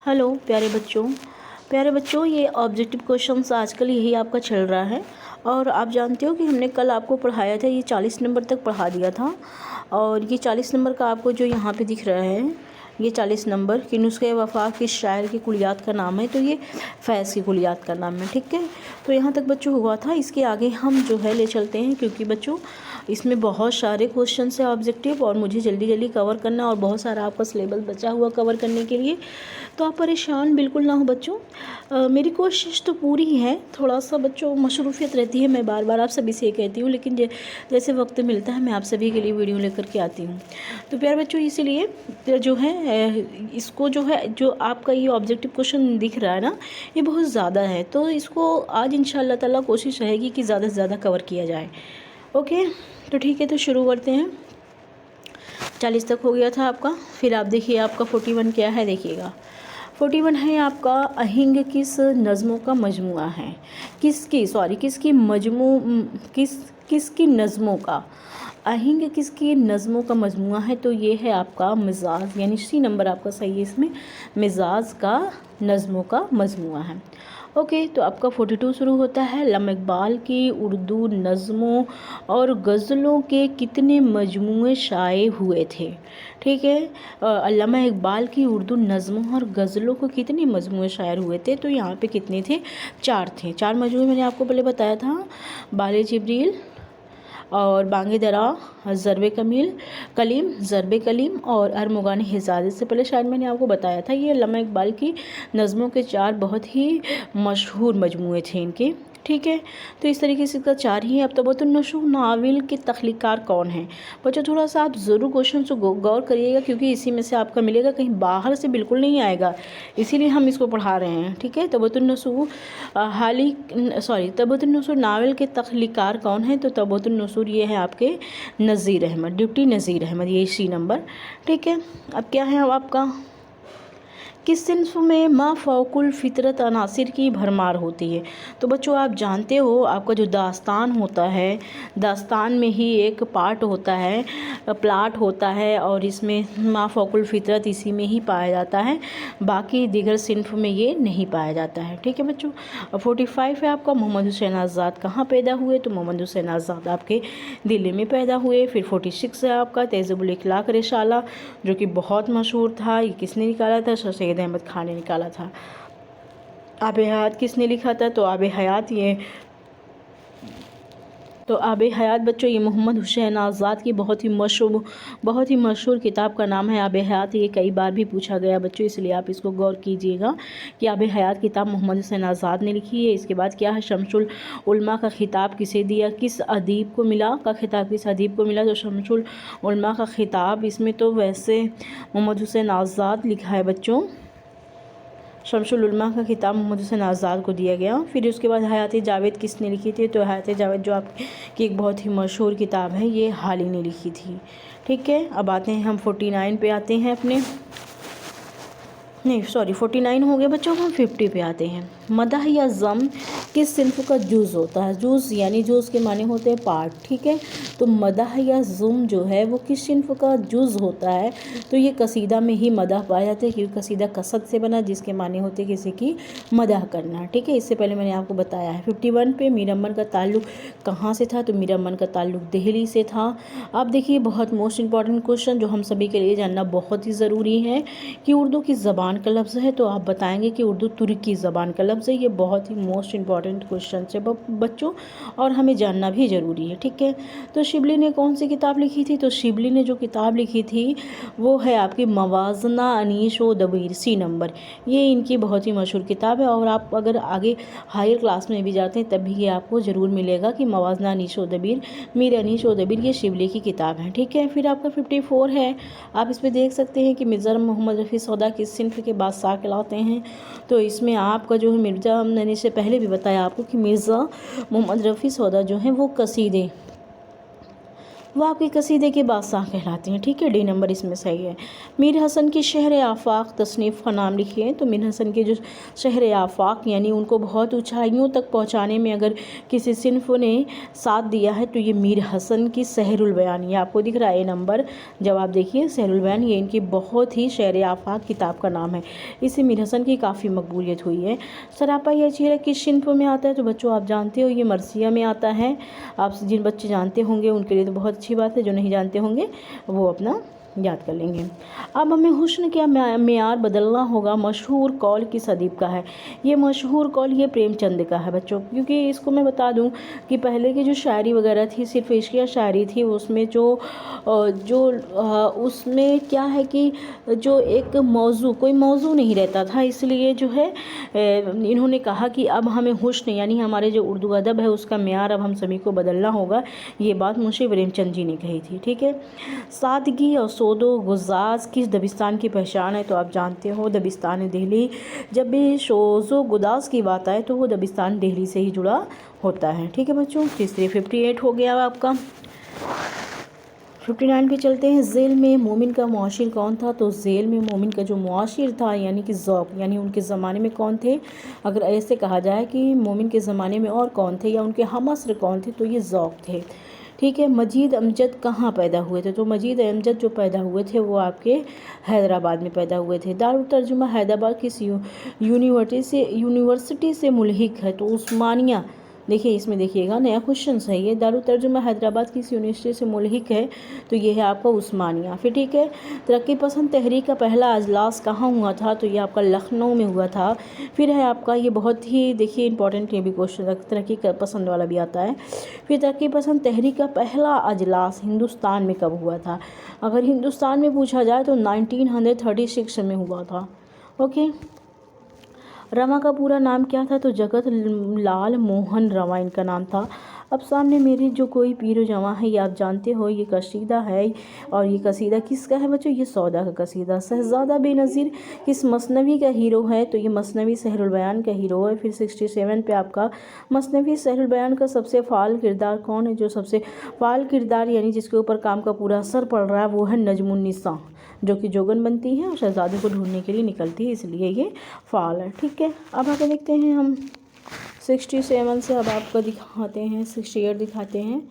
Hello प्यारे बच्चों, ये ऑब्जेक्टिव क्वेश्चंस आजकल यही आपका चल रहा है। और आप जानते हो कि हमने कल आपको पढ़ाया था, ये 40 नंबर तक पढ़ा दिया था। और ये 40 नंबर का आपको जो यहाँ पे दिख रहा है, ये 40 नंबर कि नुस्खे वफ़ा किस शायर की कुलियात का नाम है, तो ये फैज़ की कुलियात का नाम है। ठीक है, तो यहाँ तक बच्चों हुआ था। इसके आगे हम जो है ले चलते हैं, क्योंकि बच्चों इसमें बहुत सारे क्वेश्चन है ऑब्जेक्टिव, और मुझे जल्दी जल्दी कवर करना, और बहुत सारा आपका सिलेबस बचा हुआ कवर करने के लिए। तो आप परेशान बिल्कुल ना हो बच्चों, मेरी कोशिश तो पूरी ही है। थोड़ा सा बच्चों मशरूफ़ियत रहती है, मैं बार बार आप सभी से ये कहती हूँ, लेकिन जैसे वक्त मिलता है मैं आप सभी के लिए वीडियो लेकर के आती हूँ। तो प्यारे बच्चों, इसीलिए जो है इसको जो है, जो आपका ये ऑब्जेक्टिव क्वेश्चन दिख रहा है ना, ये बहुत ज़्यादा है। तो इसको आज इंशाअल्लाह ताला कोशिश रहेगी कि ज़्यादा से ज़्यादा कवर किया जाए। ओके, तो ठीक है, तो शुरू करते हैं। 40 तक हो गया था आपका। फिर आप देखिए आपका 41 क्या है, देखिएगा 41 है आपका अहिंग किस नज़मों का मजमुआ है। किसकी नज़मों का, अहिंग किसकी नज़मों का मजमुआ है, तो ये है आपका मिजाज, यानी सी नंबर आपका सही है इसमें। मिजाज का नज़मों का मजमुआ है। ओके, तो आपका 42 शुरू होता है। अल्लामा इकबाल की उर्दू नज़मों और गज़लों के कितने मजमूए शाये हुए थे। ठीक है, अल्लामा इकबाल की उर्दू नज़मों और गज़लों को कितने मजमूए शायर हुए थे, तो यहाँ पे कितने थे, 4 थे। 4 मजमूए मैंने आपको पहले बताया था, बाले जिब्रील और बांगे दरा, ज़रबे कलीम और अरमुगान हिजाज। इससे पहले शायद मैंने आपको बताया था, ये अल्लामा इकबाल की नज़मों के 4 बहुत ही मशहूर मजमूए थे इनके। ठीक है, तो इस तरीके से इसका 4 ही है। अब तबतुन्नुशूर नावल के तख्लीकार कौन है। बच्चों थोड़ा सा आप ज़रूर क्वेश्चन को गौर करिएगा, क्योंकि इसी में से आपका मिलेगा, कहीं बाहर से बिल्कुल नहीं आएगा, इसीलिए हम इसको पढ़ा रहे हैं। ठीक है, तबतुन्नुशूर नावल के तख्लीकार कौन है, तो तबतुन्नुशूर ये है आपके नज़ीर अहमद, डिप्टी नज़ीर अहमद, ये सी नंबर। ठीक है, अब क्या है अब आपका, किस सिन्फ में मा फ़ौकुल फ़ितरत अनासिर की भरमार होती है। तो बच्चों आप जानते हो, आपका जो दास्तान होता है, दास्तान में ही एक पार्ट होता है, प्लाट होता है, और इसमें मा फ़ौकुल फ़ितरत इसी में ही पाया जाता है, बाकी दीगर सिन्फ में ये नहीं पाया जाता है। ठीक है बच्चों, और 45 है आपका, मोहम्मद हुसैन आज़ाद कहाँ पैदा हुए, तो मोहम्मद हुसैन आज़ाद आपके दिल्ली में पैदा हुए। फिर 46 है आपका, तहज़ीबुल इखलाक रिसाला, जो कि बहुत मशहूर था। ये किसने निकाला था, सैयद अहमद खान ने निकाला था। आब हयात किसने लिखा था, तो आब हयात बच्चों ये मोहम्मद हुसैन आज़ाद की बहुत ही मशहूर किताब का नाम है आब हयात। ये कई बार भी पूछा गया बच्चों, इसलिए आप इसको गौर कीजिएगा कि आब हयात किताब मोहम्मद हुसैन आज़ाद ने लिखी है। इसके बाद क्या है, शमसुल उलमा का खिताब किसे दिया, किस अदीब को मिला, तो शमसुल उलमा का खिताब, इसमें तो वैसे मोहम्मद हुसैन आज़ाद लिखा है बच्चों, शमसुल उलमा का खिताब मोहम्मद हुसैन आज़ाद को दिया गया। फिर उसके बाद हयात जावेद किसने लिखी थी, तो हयात जावेद जो आपकी एक बहुत ही मशहूर किताब है, ये हाली ने लिखी थी। ठीक है, अब आते हैं हम 49 पे आते हैं अपने, नहीं सॉरी 49 हो गए बच्चों, हम 50 पे आते हैं। मदह या ज़म किस सिन्फ का जुज़ होता है। जुज़ यानी जुज़ के माने होते हैं पार्ट। ठीक है, तो मदह या ज़ुम जो है वो किस सिन्फ का जुज़ होता है, तो ये कसीदा में ही मदह पाया जाता है, क्योंकि कसीदा कसद से बना, जिसके माने होते हैं किसी की मदह करना। ठीक है, इससे पहले मैंने आपको बताया है। 51 पे मीर अमन का ताल्लुक़ कहाँ से था, तो मीर अमन का ताल्लुक़ दिल्ली से था। आप देखिए बहुत मोस्ट इंपॉर्टेंट क्वेश्चन जो हम सभी के लिए जानना बहुत ही ज़रूरी है कि उर्दू की ज़बान का लफ्ज़ है, तो आप बताएंगे कि उर्दू तुर्की ज़बान का लफ्ज़ है। ये बहुत ही मोस्ट इंपॉर्टेंट क्वेश्चन है बच्चों, और हमें जानना भी ज़रूरी है। ठीक है, तो शिबली ने कौन सी किताब लिखी थी, तो शिबली ने जो किताब लिखी थी वो है आपकी मवाज़ना अनीश व दबीर, सी नंबर। ये इनकी बहुत ही मशहूर किताब है, और आप अगर आगे हायर क्लास में भी जाते हैं तब भी ये आपको ज़रूर मिलेगा कि मवाज़ना अनीश व दबीर, मीर अनीश व दबीर, ये शिबली की किताब है। ठीक है, फिर आपका 54 है, आप इसमें देख सकते हैं कि मिर्ज़ा मोहम्मद रफ़ी सौदा किस सिन्फ के बादशाह कहलाते हैं। तो इसमें आपका जो है मिर्ज़ा, मैंने इससे पहले भी बताया आपको कि मिर्ज़ा मोहम्मद रफ़ी सौदा जो है वो वो आपके कसीदे के बादशाह कहलाते हैं। ठीक है, डी नंबर इसमें सही है। मीर हसन की शहर आफाक तसनीफ़ का नाम लिखिए। तो मीर हसन के जो शहर आफाक यानी उनको बहुत ऊंचाइयों तक पहुंचाने में अगर किसी सिन्फ ने साथ दिया है तो ये मीर हसन की सहरुल बयान, ये आपको दिख रहा है ए नंबर। जवाब देखिए, सहरुल बयान ये इनकी बहुत ही शहर आफाक किताब का नाम है। इसे मीर हसन की काफ़ी मकबूलियत हुई है। सरापा यह चेहरा किस सिन्फ में आता है? तो बच्चों आप जानते हो ये मरसिया में आता है। आप जिन बच्चे जानते होंगे उनके लिए तो बहुत अच्छी बात है, जो नहीं जानते होंगे वो अपना याद कर लेंगे। अब हमें हुस्न का मेयार बदलना होगा, मशहूर कौल किस अदीब का है? ये मशहूर कौल ये प्रेमचंद का है बच्चों, क्योंकि इसको मैं बता दूं कि पहले की जो शायरी वगैरह थी सिर्फ इश्किया शायरी थी, उसमें उसमें क्या है कि जो एक मौजू कोई मौजू नहीं रहता था, इसलिए जो है इन्होंने कहा कि अब हमें हुस्न यानी हमारे जो उर्दू अदब है उसका मेयार अब हम सभी को बदलना होगा। ये बात मुंशी प्रेमचंद जी ने कही थी। ठीक है, सादगी और सोदो गुजाज किस दबिस्तान की पहचान है? तो आप जानते हो दबिस्तान दिल्ली। जब भी शोज़ो गुदास की बात आए तो वो दबिस्तान दिल्ली से ही जुड़ा होता है। ठीक है बच्चों, तीसरे 58 हो गया आपका। 59 पे चलते हैं। जेल में मोमिन का मुआशिर कौन था? तो जेल में मोमिन का जो मुआशिर था यानी कि ज़ौक़, यानी उनके ज़माने में कौन थे? अगर ऐसे कहा जाए कि मोमिन के ज़माने में और कौन थे या उनके हमअस्र कौन थे, तो ये ज़ौक़ थे। ठीक है, मजीद अमजद कहाँ पैदा हुए थे? तो मजीद अमजद जो पैदा हुए थे वो आपके हैदराबाद में पैदा हुए थे। दारुल तर्जुमा हैदराबाद किस यूनिवर्सिटी से मुल्हिक है? तो उस्मानिया। देखिए इसमें देखिएगा नया क्वेश्चन सही है। दारुल तर्जुमा हैदराबाद किस यूनिवर्सिटी से मुल्हिक है? तो ये है आपका उस्मानिया। फिर ठीक है, तरक्की पसंद तहरीक का पहला अजलास कहाँ हुआ था? तो ये आपका लखनऊ में हुआ था। फिर है आपका ये बहुत ही देखिए इंपॉर्टेंट ये भी क्वेश्चन तरक्की पसंद वाला भी आता है। फिर तरक्की पसंद तहरीक का पहला अजलास हिंदुस्तान में कब हुआ था? अगर हिंदुस्तान में पूछा जाए तो 1936 में हुआ था। ओके, रमा का पूरा नाम क्या था? तो जगत लाल मोहन रमा इनका नाम था। अब सामने मेरी जो कोई पीर जवां है, ये आप जानते हो ये कसीदा है। और ये कसीदा किसका है बच्चों? ये सौदा का कसीदा। शहजादा बेनज़ीर किस मसनवी का हीरो है? तो ये मसनवी सहरुल बयान का हीरो है। फिर 67 पे आपका मसनवी सहरुल बयान का सबसे फ़ाल किरदार कौन है? जो सबसे फ़ाल किरदार यानी जिसके ऊपर काम का पूरा असर पड़ रहा है वो है नजमुन्निसा, जो कि जोगन बनती है और शहजादे को ढूंढने के लिए निकलती है, इसलिए ये फ़ाल है। ठीक है, अब आगे देखते हैं हम 67 से। अब आपको दिखाते हैं 68 दिखाते हैं।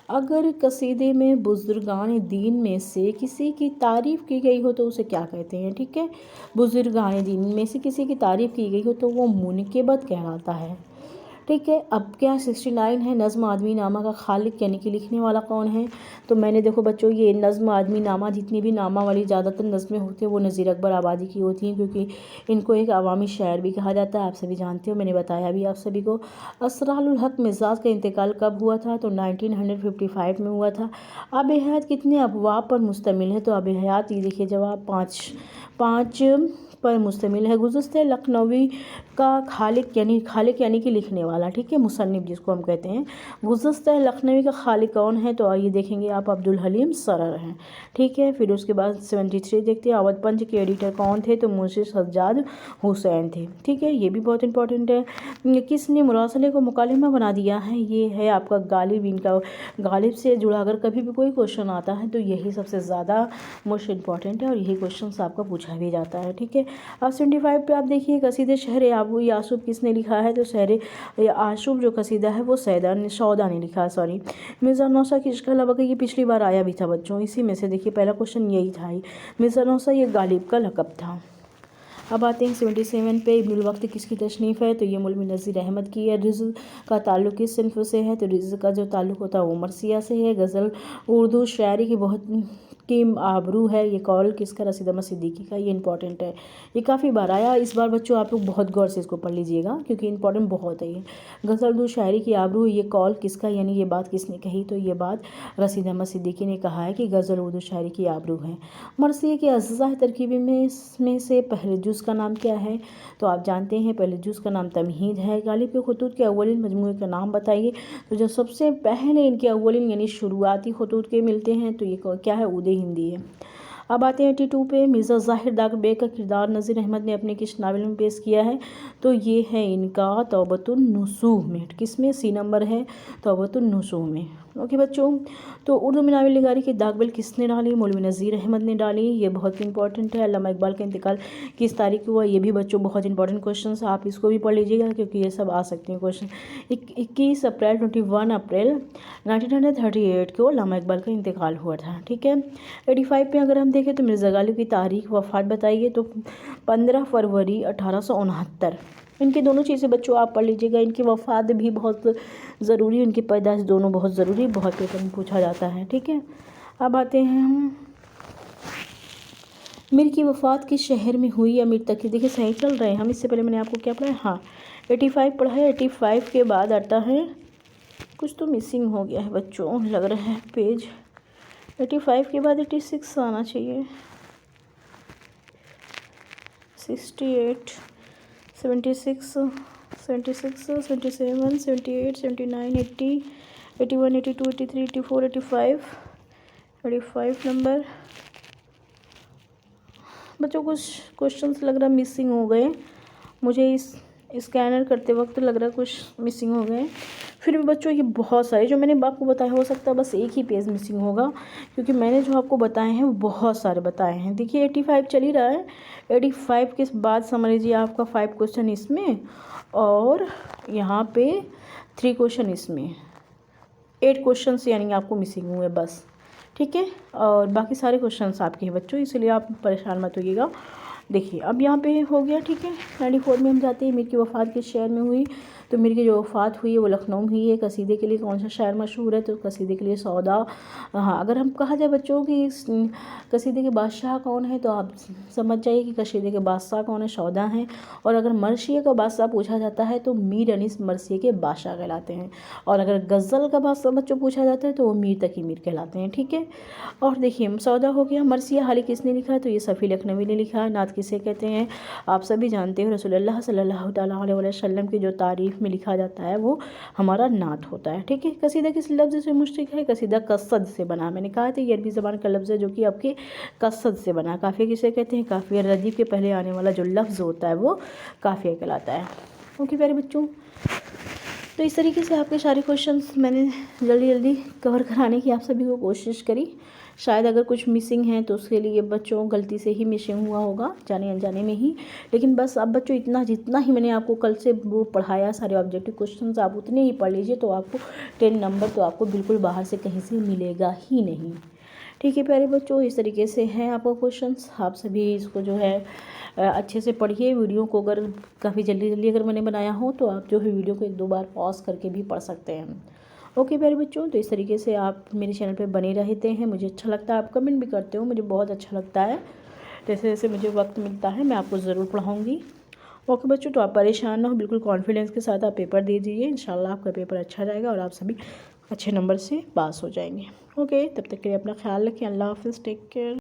अगर कसीदे में बुजुर्गान दीन में से किसी की तारीफ़ की गई हो तो उसे क्या कहते हैं? ठीक है, बुजुर्गान दीन में से किसी की तारीफ़ की गई हो तो वो मुनक़िबत कहलाता है। ठीक है, अब क्या 69 है। नज़्म आदमी नामा का खालिक यानी कि लिखने वाला कौन है? तो मैंने देखो बच्चों ये नज़्म आदमी नामा जितनी भी नामा वाली ज़्यादातर नज़में होती हैं वो नज़ीर अकबर आबादी की होती हैं, क्योंकि इनको एक अवामी शायर भी कहा जाता है। आप सभी जानते हो, मैंने बताया भी आप सभी को। असरारुल हक मिजाज का इंतकाल कब हुआ था? तो 1955 में हुआ था। आब हयात कितने अबवाब पर मुश्तमिल है? तो आब हयात ये देखिए जवाब पाँच पर मुश्तमिल है। गुज़श्ते लखनवी का खालिक यानी कि लिखने वाला, ठीक है, मुसन्निफ जिसको हम कहते हैं। गुज़श्ते लखनवी का खालिक कौन है? तो आइए देखेंगे आप अब्दुल हलीम सरर हैं। ठीक है, फिर उसके बाद 73 देखते हैं। अवध पंच के एडिटर कौन थे? तो मुंशी सज्जाद हुसैन थे। ठीक है, ये भी बहुत इंपॉर्टेंट है। किसने मुरासले को मुकालिमा बना दिया है? ये है आपका गालिब। इनका गालिब से जुड़ा अगर कभी भी कोई क्वेश्चन आता है तो यही सबसे ज़्यादा मोस्ट इंपॉर्टेंट है और यही क्वेश्चन आपका पूछा भी जाता है। ठीक है, अब 75 पे आप देखिए कसीदे शहर आबू यासूब किसने लिखा है? तो शहर आशूब जो कसीदा है वो सौदा ने लिखा है, सॉरी। मिर्ज़ा नौसा की इश्क लबक ये पिछली बार आया भी था बच्चों, इसी में से देखिए पहला क्वेश्चन यही था ही। मिर्ज़ा नौसा ये गालिब का लक़ब था। अब आते हैं 77 पे। इब्नुल वक्त किसकी तशनीफ़ है? तो ये मौलवी नज़ीर अहमद की है। रिज़्क़ का ताल्लुक़ किस सिन्फ़ से है? तो रिज़्क़ का जो ताल्लुक़ होता है वो मरसिया से है। गज़ल उर्दू शायरी की बहुत की आबरू है। ये कौल किसका? रशीद अहमद सिद्दीकी का। ये इंपॉर्टेंट है, ये काफ़ी बार आया। इस बार बच्चों आप लोग बहुत गौर से इसको पढ़ लीजिएगा क्योंकि इंपॉर्टेंट बहुत है ये। गज़ल उर्दू शायरी की आबरू, ये कौल किसका यानी ये बात किसने कही? तो ये बात रशीद अहमद सिद्दीकी ने कहा है कि गज़ल उर्दू शायरी की आबरू है। मरसिया के अज़्ज़ा तरकीबी में से पहले जुज़ का नाम क्या है? तो आप जानते हैं पहले जुज़ का नाम तमहीद है। गालिब के खतूत के अव्वलिन मजमूए का नाम बताइए। तो जो सबसे पहले इनके अव्वलिन यानी शुरुआती खतूत के मिलते हैं तो ये क्या है? उदे हिंदी है। अब आते हैं 82 पे। मिर्ज़ा ज़ाहिर दाग़ बेग का किरदार नज़ीर अहमद ने अपने किस नावल में पेश किया है? तो ये है इनका तौबतुन नुसूह में। किस में? सी नंबर है तौबतुन नुसूह में। ओके बच्चों, तो उर्दू में नावल निगारी की दागबिल किसने डाली? मौलवी नज़ीर अहमद ने डाली। ये बहुत इंपॉर्टेंट है। अल्लामा इकबाल का इंतकाल किस तारीख को हुआ? ये भी बच्चों बहुत इंपॉर्टेंट क्वेश्चन है, आप इसको भी पढ़ लीजिएगा क्योंकि ये सब आ सकते हैं क्वेश्चन। 21 अप्रैल 21 अप्रैल 1938 को अल्लामा इकबाल का इंतकाल हुआ था। ठीक है। 85 पे अगर हम देखें तो मिर्ज़ा गालिब की तारीख वफ़ात बताइए, तो 15 फरवरी 1869। इनकी दोनों चीज़ें बच्चों आप पढ़ लीजिएगा। इनकी वफ़ात भी बहुत ज़रूरी, उनकी पैदाइश दोनों बहुत ज़रूरी, बहुत पेपर में पूछा जाता है। ठीक है। अब आते हैं हम मीर की वफ़ात किस शहर में हुई? अमीर तकी। देखिए सही चल रहे हैं हम। इससे पहले मैंने आपको क्या पढ़ाया? हाँ 85 पढ़ा है। 85 के बाद आता है, कुछ तो मिसिंग हो गया है बच्चों, लग रहा है पेज। 85 के बाद 86 आना चाहिए। 68 76 77 78 79 80 81 82 83 84 85 नंबर। बच्चों कुछ क्वेश्चंस लग रहा मिसिंग हो गए मुझे, इस स्कैनर करते वक्त लग रहा कुछ मिसिंग हो गए। फिर भी बच्चों ये बहुत सारे जो मैंने आपको बताया, हो सकता है बस एक ही पेज मिसिंग होगा क्योंकि मैंने जो आपको बताए हैं वो बहुत सारे बताए हैं। देखिए 85 चल ही रहा है। 85 के बाद समझ लीजिए आपका 5 क्वेश्चन इसमें और यहाँ पे 3 क्वेश्चन इसमें, 8 क्वेश्चन यानी आपको मिसिंग हुए बस। ठीक है। और बाकी सारे क्वेश्चंस आपके हैं बच्चों, इसलिए आप परेशान मत होइएगा। देखिए अब यहाँ पे हो गया। ठीक है। 94 में हम जाते हैं, मीर की वफ़ात किस शहर में हुई? तो मीर की जो वफ़ात हुई है वो लखनऊ में हुई है। कसीदे के लिए कौन सा शहर मशहूर है? तो कसीदे के लिए सौदा। हाँ अगर हम कहा जाए बच्चों कि कसीदे के बादशाह कौन है, तो आप समझ जाइए कि कसीदे के बादशाह कौन है, सौदा हैं। और अगर मरसिए का बादशाह पूछा जाता है तो मीर अनीस मरसिए के बादशाह कहलाते हैं। और अगर गज़ल का बादशाह बच्चों पूछा जाता है तो वो मीर तकी मीर कहलाते हैं। ठीक है। और देखिए सौदा हो गया। मरसिया हाली किसने लिखा है? तो ये सफ़ी लखनवी ने लिखा है। नात किसे कहते हैं? आप सभी जानते हो, रसूलुल्लाह सल्लल्लाहु अलैहि वसल्लम की जो तारीफ़ में लिखा जाता है वो हमारा नात होता है। ठीक है। कसीदा किस लफ्ज़ से मुश्तक है? कसीदा कसद से बना। मैंने कहा था ये अरबी ज़बान का लफ्ज़ है जो कि आपके कसद से बना। काफ़िया किसे कहते हैं? काफ़िया रदीफ़ के पहले आने वाला जो लफ्ज़ होता है वो काफ़िया कहलाता है। ओके प्यारे बच्चों, तो इस तरीके से आपके सारे क्वेश्चंस मैंने जल्दी जल्दी कवर कराने की आप सभी को कोशिश करी। शायद अगर कुछ मिसिंग है तो उसके लिए बच्चों गलती से ही मिसिंग हुआ होगा, जाने अनजाने में ही। लेकिन बस अब बच्चों इतना जितना ही मैंने आपको कल से वो पढ़ाया सारे ऑब्जेक्टिव क्वेश्चंस आप उतने ही पढ़ लीजिए, तो आपको 10 नंबर तो आपको बिल्कुल बाहर से कहीं से मिलेगा ही नहीं। ठीक है प्यारे बच्चों, इस तरीके से हैं आपका क्वेश्चंस। आप सभी इसको जो है अच्छे से पढ़िए। वीडियो को अगर काफ़ी जल्दी जल्दी अगर मैंने बनाया हो तो आप जो है वीडियो को 1-2 बार पॉज करके भी पढ़ सकते हैं। ओके प्यारे बच्चों, तो इस तरीके से आप मेरे चैनल पे बने रहते हैं, मुझे अच्छा लगता है। आप कमेंट भी करते हो, मुझे बहुत अच्छा लगता है। जैसे जैसे मुझे वक्त मिलता है मैं आपको ज़रूर पढ़ाऊँगी। ओके बच्चों, तो आप परेशान ना हो, बिल्कुल कॉन्फिडेंस के साथ आप पेपर दे दीजिए। इंशाल्लाह आपका पेपर अच्छा जाएगा और आप सभी अच्छे नंबर से पास हो जाएंगे। ओके, तब तक के लिए अपना ख्याल रखें। अल्लाह हाफ़िज़, टेक केयर।